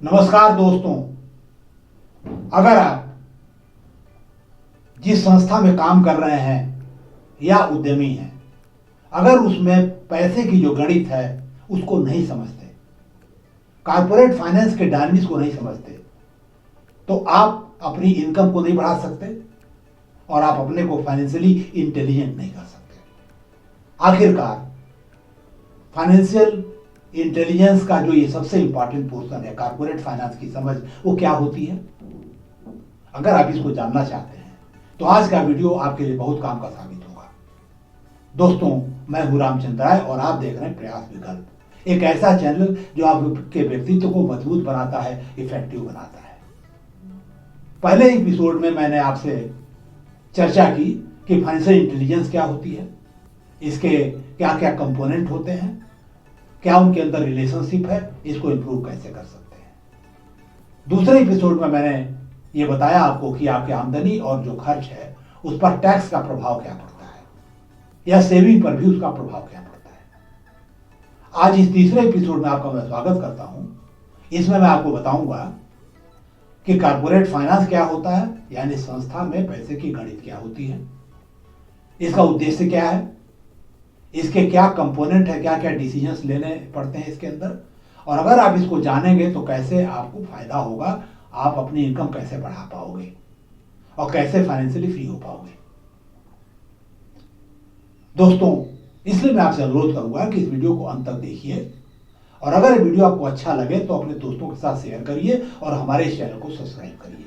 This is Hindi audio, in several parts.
नमस्कार दोस्तों। अगर आप जिस संस्था में काम कर रहे हैं या उद्यमी हैं, अगर उसमें पैसे की जो गणित है उसको नहीं समझते, कॉर्पोरेट फाइनेंस के डायनेमिक्स को नहीं समझते, तो आप अपनी इनकम को नहीं बढ़ा सकते और आप अपने को फाइनेंशियली इंटेलिजेंट नहीं कर सकते। आखिरकार फाइनेंशियल इंटेलिजेंस का जो ये सबसे इंपॉर्टेंट पोर्शन है, कॉर्पोरेट फाइनेंस की समझ, वो क्या होती है? अगर आप इसको जानना चाहते हैं तो आज का वीडियो आपके लिए बहुत काम का साबित होगा। दोस्तों, मैं हूं रामचंद्र राय और आप देख रहे हैं प्रयास विकल्प, एक ऐसा चैनल जो आपके व्यक्तित्व को मजबूत बनाता है, इफेक्टिव बनाता है। पहले एपिसोड में मैंने आपसे चर्चा की कि फाइनेंशियल इंटेलिजेंस क्या होती है, इसके क्या क्या कंपोनेंट होते हैं, क्या उनके अंदर रिलेशनशिप है, इसको इंप्रूव कैसे कर सकते हैं। दूसरे एपिसोड में मैंने ये बताया आपको कि आपकी आमदनी और जो खर्च है उस पर टैक्स का प्रभाव क्या पड़ता है, या सेविंग पर भी उसका प्रभाव क्या पड़ता है। आज इस तीसरे एपिसोड में आपका मैं स्वागत करता हूं। इसमें मैं आपको बताऊंगा कि कॉर्पोरेट फाइनेंस क्या होता है, यानी संस्था में पैसे की गणित क्या होती है, इसका उद्देश्य क्या है, इसके क्या कंपोनेंट है, क्या क्या डिसीजंस लेने पड़ते हैं इसके अंदर, और अगर आप इसको जानेंगे तो कैसे आपको फायदा होगा, आप अपनी इनकम कैसे बढ़ा पाओगे और कैसे फाइनेंशियली फ्री हो पाओगे। दोस्तों, इसलिए मैं आपसे अनुरोध करूंगा कि इस वीडियो को अंत तक देखिए, और अगर ये वीडियो आपको अच्छा लगे तो अपने दोस्तों के साथ शेयर करिए और हमारे इस चैनल को सब्सक्राइब करिए।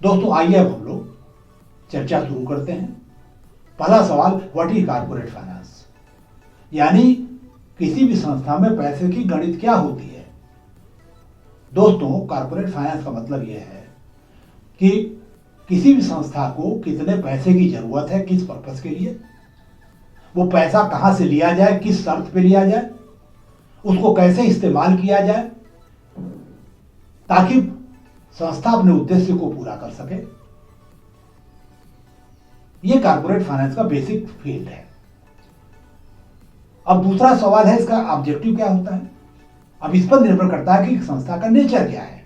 दोस्तों, आइए अब हम लोग चर्चा शुरू करते हैं। पहला सवाल, व्हाट इज कॉर्पोरेट फाइनेंस, यानी किसी भी संस्था में पैसे की गणित क्या होती है। दोस्तों, कॉर्पोरेट फाइनेंस का मतलब यह है कि किसी भी संस्था को कितने पैसे की जरूरत है, किस पर्पस के लिए, वो पैसा कहां से लिया जाए, किस शर्त पे लिया जाए, उसको कैसे इस्तेमाल किया जाए ताकि संस्था अपने उद्देश्य को पूरा कर सके। यह कॉर्पोरेट फाइनेंस का बेसिक फील्ड है। अब दूसरा सवाल है, इसका ऑब्जेक्टिव क्या होता है। अब इस पर निर्भर करता है कि संस्था का नेचर क्या है।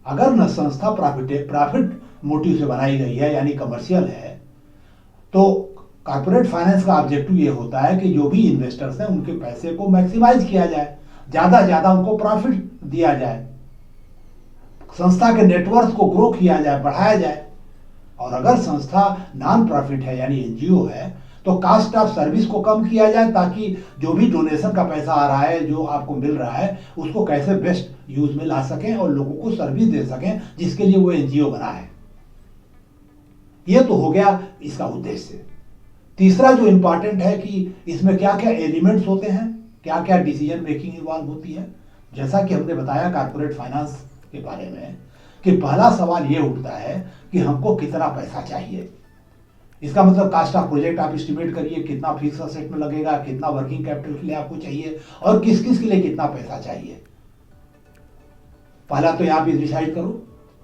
अगर न संस्था प्रॉफिट मोटिव से बनाई गई है, यानी कमर्शियल है, तो कॉर्पोरेट फाइनेंस का ऑब्जेक्टिव ये होता है कि जो भी इन्वेस्टर्स हैं उनके पैसे को मैक्सिमाइज किया जाए, ज्यादा से ज्यादा उनको प्रॉफिट दिया जाए, संस्था के नेटवर्क को ग्रो किया जाए, बढ़ाया जाए। और अगर संस्था नॉन प्रॉफिट है, यानी एनजीओ है, तो कास्ट ऑफ सर्विस को कम किया जाए ताकि जो भी डोनेशन का पैसा आ रहा है, जो आपको मिल रहा है, उसको कैसे बेस्ट यूज में ला सकें और लोगों को सर्विस दे सकें जिसके लिए वो एनजीओ बना है। ये तो हो गया इसका उद्देश्य। तीसरा जो इंपॉर्टेंट है कि इसमें क्या क्या एलिमेंट्स होते हैं, क्या क्या डिसीजन मेकिंग इन्वॉल्व होती है। जैसा कि हमने बताया कॉर्पोरेट फाइनेंस के बारे में कि पहला सवाल ये उठता है कि हमको कितना पैसा चाहिए। इसका मतलब कास्ट ऑफ प्रोजेक्ट आप एस्टिमेट करिए, कितना फिक्स असेट में लगेगा, कितना वर्किंग कैपिटल के लिए आपको चाहिए और किस किस के लिए कितना पैसा चाहिए। पहला तो आप ये डिसाइड करो,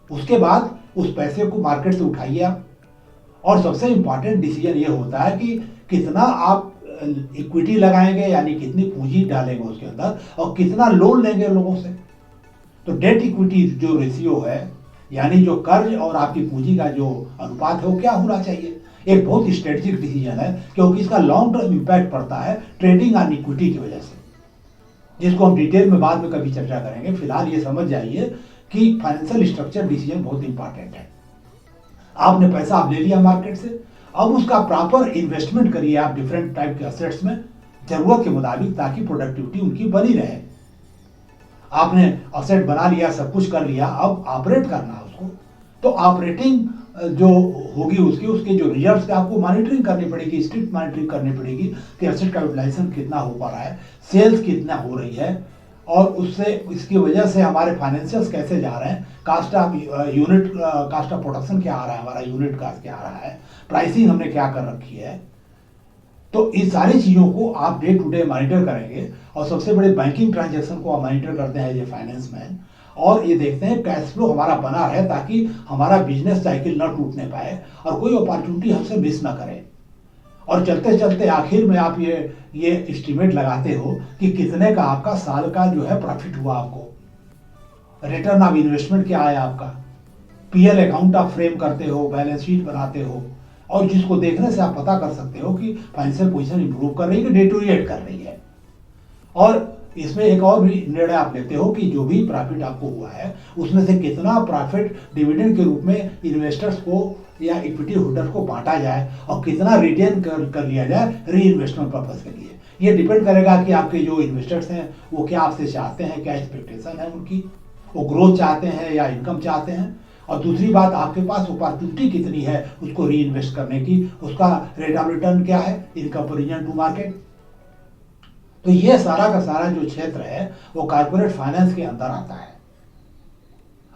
उसके बाद उस पैसे को मार्केट से उठाइए आप, और सबसे इंपॉर्टेंट डिसीजन ये होता है कि कितना आप इक्विटी लगाएंगे, यानी कितनी पूंजी डालेंगे उसके अंदर, और कितना लोन लेंगे लोगों से। तो डेट इक्विटी जो रेशियो है, यानी जो कर्ज और आपकी पूंजी का जो अनुपात है, वो क्या होना चाहिए। एक बहुत स्ट्रेटेजिक डिसीजन है, क्योंकि इसका लॉन्ग टर्म इंपैक्ट पड़ता है ट्रेडिंग ऑन इक्विटी की वजह से, जिसको हम डिटेल में बाद में कभी चर्चा करेंगे। फिलहाल ये समझ जाइए कि फाइनेंशियल स्ट्रक्चर डिसीजन बहुत इंपॉर्टेंट है। आपने पैसा आप ले लिया मार्केट से, अब उसका प्रॉपर इन्वेस्टमेंट करिए आप डिफरेंट टाइप के असेट्स में, जरूरत के मुताबिक, ताकि प्रोडक्टिविटी उनकी बनी रहे। आपने असेट बना लिया, सब कुछ कर लिया, अब ऑपरेट करना है उसको, तो ऑपरेटिंग जो होगी उसके जो रिजल्ट्स का आपको मॉनिटरिंग करनी पड़ेगी, स्ट्रिक्ट मॉनिटरिंग करनी पड़ेगी कि एसेट का यूटिलाइजेशन कितना हो पा रहा है, सेल्स कितना हो रही है, और उससे इसकी वजह से हमारे फाइनेंशियल्स कैसे जा रहे हैं, cost of unit, cost of production क्या आ रहा है, हमारा यूनिट कास्ट क्या आ रहा है, प्राइसिंग हमने क्या कर रखी है। तो इस सारी चीज़ों को आप डे टू डे मॉनिटर करेंगे, और सबसे बड़े बैंकिंग ट्रांजैक्शन को आप मॉनिटर करते हैं ये फाइनेंस मैन, और ये देखते हैं कैश फ्लो हमारा बना रहे ताकि हमारा बिजनेस साइकिल न टूटने पाए और कोई अपॉर्चुनिटी हमसे मिस ना करें। और चलते चलते आखिर में आप ये एस्टिमेट लगाते हो कि कितने का आपका साल का जो है प्रॉफिट हुआ आपको, रिटर्न ऑफ इन्वेस्टमेंट क्या है आपका, पीएल अकाउंट आप फ्रेम करते हो, बैलेंस शीट बनाते हो, और जिसको देखने से आप पता कर सकते हो कि फाइनेंशियल पोजीशन इंप्रूव कर रही है कि डिटोरिएट कर रही है। और इसमें एक और भी निर्णय आप लेते हो कि जो भी प्रॉफिट आपको हुआ है उसमें से कितना प्रॉफिट डिविडेंड के रूप में इन्वेस्टर्स को या इक्विटी होल्डर्स को बांटा जाए और कितना रिटेन कर लिया जाए री इन्वेस्टमेंट पर्पज के लिए। ये डिपेंड करेगा कि आपके जो इन्वेस्टर्स हैं वो क्या आपसे चाहते हैं, क्या एक्सपेक्टेशन है उनकी, वो ग्रोथ चाहते हैं या इनकम चाहते हैं। और दूसरी बात, आपके पास अपॉर्चुनिटी कितनी है उसको री इन्वेस्ट करने की, उसका रेट ऑफ रिटर्न क्या है इन कंपेरिजन टू मार्केट। तो ये सारा का सारा जो क्षेत्र है वो कॉर्पोरेट फाइनेंस के अंदर आता है।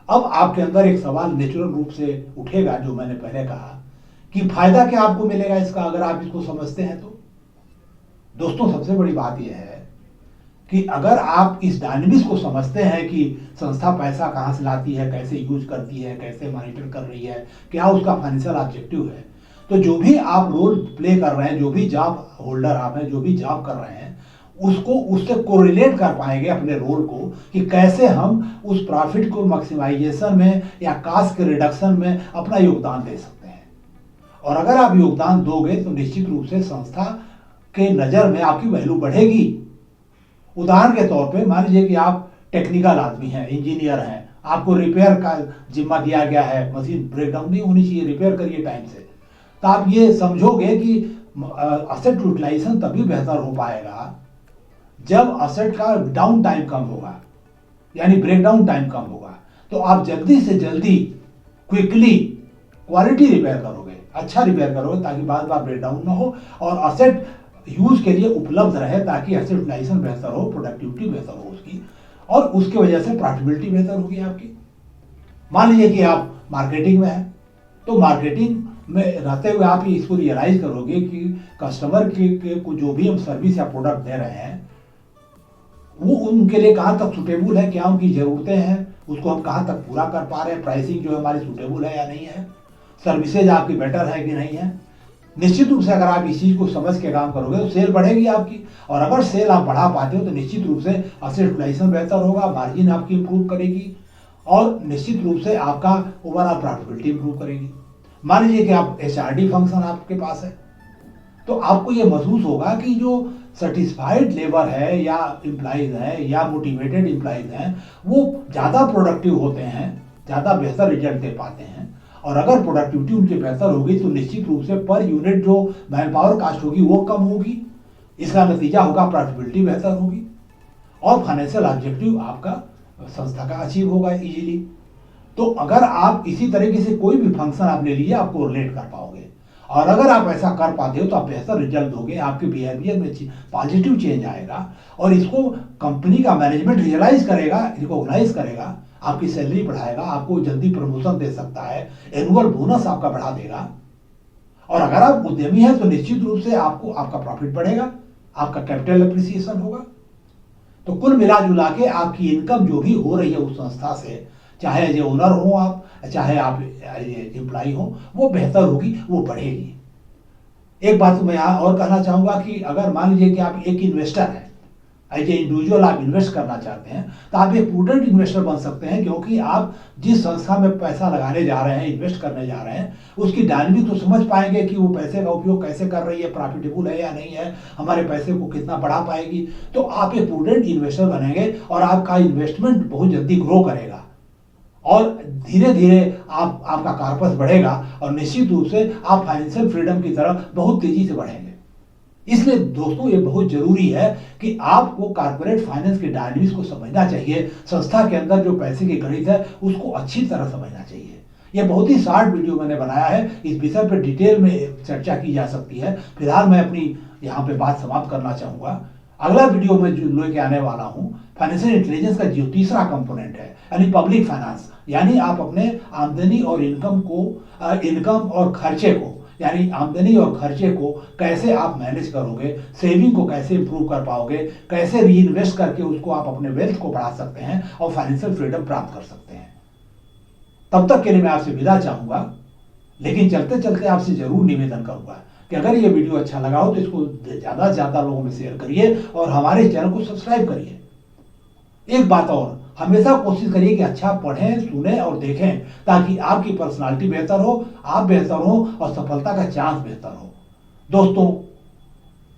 अब आपके अंदर एक सवाल नेचुरल रूप से उठेगा, जो मैंने पहले कहा कि फायदा क्या आपको मिलेगा इसका अगर आप इसको समझते हैं तो। दोस्तों, सबसे बड़ी बात यह है कि अगर आप इस डायनेमिक्स को समझते हैं कि संस्था पैसा कहाँ से लाती है, कैसे यूज करती है, कैसे मॉनिटर कर रही है, क्या उसका फाइनेंशियल ऑब्जेक्टिव है, तो जो भी आप रोल प्ले कर रहे हैं, जो भी जॉब होल्डर आप हैं, जो भी जॉब कर रहे हैं, उसको उससे कोरिलेट कर पाएंगे अपने रोल को कि कैसे हम उस प्रॉफिट को मैक्सिमाइजेशन में या कॉस्ट के रिडक्शन में अपना योगदान दे सकते हैं। और अगर आप योगदान दोगे तो निश्चित रूप से संस्था के नज़र में आपकी वैल्यू बढ़ेगी। उदाहरण के तौर पे मान लीजिए कि आप टेक्निकल आदमी हैं, इंजीनियर हैं, आपको रिपेयर का जिम्मा दिया गया है, मशीन ब्रेकडाउन नहीं होनी चाहिए, रिपेयर करिए टाइम से, तो आप ये समझोगे कि असेट यूटिलाइजेशन तभी बेहतर हो पाएगा जब असेट का डाउन टाइम कम होगा, यानी ब्रेकडाउन टाइम कम होगा। तो आप जल्दी से जल्दी क्विकली क्वालिटी रिपेयर करोगे, अच्छा रिपेयर करोगे, ताकि बार बार ब्रेकडाउन ना हो और असेट यूज के लिए उपलब्ध रहे, ताकि एसेट यूटिलाइजेशन बेहतर हो, प्रोडक्टिविटी बेहतर हो उसकी, और उसकी वजह से प्रॉफिटेबिलिटी बेहतर होगी आपकी। मान लीजिए कि आप मार्केटिंग में हैं, तो मार्केटिंग में रहते हुए आप इसको रियलाइज करोगे कि कस्टमर के को जो भी हम सर्विस या प्रोडक्ट दे रहे हैं वो उनके लिए कहाँ तक सुटेबल है, क्या उनकी ज़रूरतें हैं, उसको हम कहाँ तक पूरा कर पा रहे हैं, प्राइसिंग जो है हमारी सुटेबल है या नहीं है, सर्विसेज आपकी बेटर है कि नहीं है। निश्चित रूप से अगर आप इस चीज़ को समझ के काम करोगे तो सेल बढ़ेगी आपकी, और अगर सेल आप बढ़ा पाते हो तो निश्चित रूप से एसेट यूटिलाइजेशन बेहतर होगा, मार्जिन आपकी इंप्रूव करेगी, और निश्चित रूप से आपका ओवरऑल प्रॉफिटेबिलिटी इंप्रूव करेगी। मान लीजिए कि आप एचआरडी फंक्शन आपके पास है, तो आपको ये महसूस होगा कि जो सेटिस्फाइड लेबर है या एम्प्लॉइज हैं या मोटिवेटेड एम्प्लॉइज हैं वो ज़्यादा प्रोडक्टिव होते हैं, ज़्यादा बेहतर रिजल्ट दे पाते हैं। और अगर प्रोडक्टिविटी उनकी बेहतर होगी तो निश्चित रूप से पर यूनिट जो मैन पावर कास्ट होगी वो कम होगी, इसका नतीजा होगा प्रॉफिटेबिलिटी बेहतर होगी और फाइनेंशियल ऑब्जेक्टिव आपका संस्था का अचीव होगा इजीली। तो अगर आप इसी तरीके से कोई भी फंक्शन आपने लिए आपको रिलेट कर पाओगे, और अगर आप ऐसा कर पाते हो तो आप बेहतर रिजल्ट दोगे, आपके बिहेवियर में पॉजिटिव चेंज आएगा, और इसको कंपनी का मैनेजमेंट रियलाइज करेगा, रिकॉग्नाइज करेगा, आपकी सैलरी बढ़ाएगा, आपको जल्दी प्रमोशन दे सकता है, एनुअल बोनस आपका बढ़ा देगा। और अगर आप उद्यमी हैं तो निश्चित रूप से आपको आपका प्रॉफिट बढ़ेगा, आपका कैपिटल एप्रिसिएशन होगा। तो कुल मिला जुला के आपकी इनकम जो भी हो रही है उस संस्था से, चाहे एज ए ओनर हो आप, चाहे आप एम्प्लॉई हो, वो बेहतर होगी, वो बढ़ेगी। एक बात मैं यहाँ और कहना चाहूँगा कि अगर मान लीजिए कि आप एक इन्वेस्टर हैं, एज ए इंडिविजुअल आप इन्वेस्ट करना चाहते हैं, तो आप एक प्रूडेंट इन्वेस्टर बन सकते हैं, क्योंकि आप जिस संस्था में पैसा लगाने जा रहे हैं, इन्वेस्ट करने जा रहे हैं, उसकी डायनेमिक तो समझ पाएंगे कि वो पैसे का उपयोग कैसे कर रही है, प्रॉफिटेबल है या नहीं है, हमारे पैसे को कितना बढ़ा पाएगी। तो आप एक प्रूडेंट इन्वेस्टर बनेंगे और आपका इन्वेस्टमेंट बहुत जल्दी ग्रो करेगा और धीरे धीरे आपका कॉर्पस बढ़ेगा और निश्चित रूप से आप फाइनेंशियल फ्रीडम की तरफ बहुत तेजी से बढ़ेंगे। इसलिए दोस्तों ये बहुत जरूरी है कि आपको कॉर्पोरेट फाइनेंस के डायनेमिक्स को समझना चाहिए, संस्था के अंदर जो पैसे की गणित है उसको अच्छी तरह समझना चाहिए। ये बहुत ही शॉर्ट वीडियो मैंने बनाया है, इस विषय पर डिटेल में चर्चा की जा सकती है। फिलहाल मैं अपनी यहाँ पे बात समाप्त करना चाहूँगा। अगला वीडियो में जो लेके आने वाला हूँ फाइनेंशियल इंटेलिजेंस का जो तीसरा कंपोनेंट है, यानी पब्लिक फाइनेंस, यानी आप अपने आमदनी और इनकम और खर्चे को, यानी आमदनी और खर्चे को कैसे आप मैनेज करोगे, सेविंग को कैसे इंप्रूव कर पाओगे, कैसे री इन्वेस्ट करके उसको आप अपने वेल्थ को बढ़ा सकते हैं और फाइनेंशियल फ्रीडम प्राप्त कर सकते हैं। तब तक के लिए मैं आपसे विदा चाहूंगा, लेकिन चलते चलते आपसे जरूर निवेदन करूंगा कि अगर ये वीडियो अच्छा लगा हो तो इसको ज़्यादा से ज़्यादा लोगों में शेयर करिए और हमारे चैनल को सब्सक्राइब करिए। एक बात और, हमेशा कोशिश करिए कि अच्छा पढ़ें, सुने और देखें, ताकि आपकी पर्सनालिटी बेहतर हो, आप बेहतर हो और सफलता का चांस बेहतर हो। दोस्तों,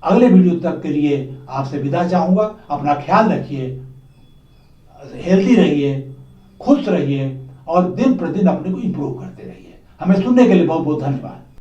अगले वीडियो तक के लिए आपसे विदा चाहूंगा। अपना ख्याल रखिए, हेल्दी रहिए, खुश रहिए और दिन प्रतिदिन अपने को इंप्रूव करते रहिए। हमें सुनने के लिए बहुत बहुत धन्यवाद।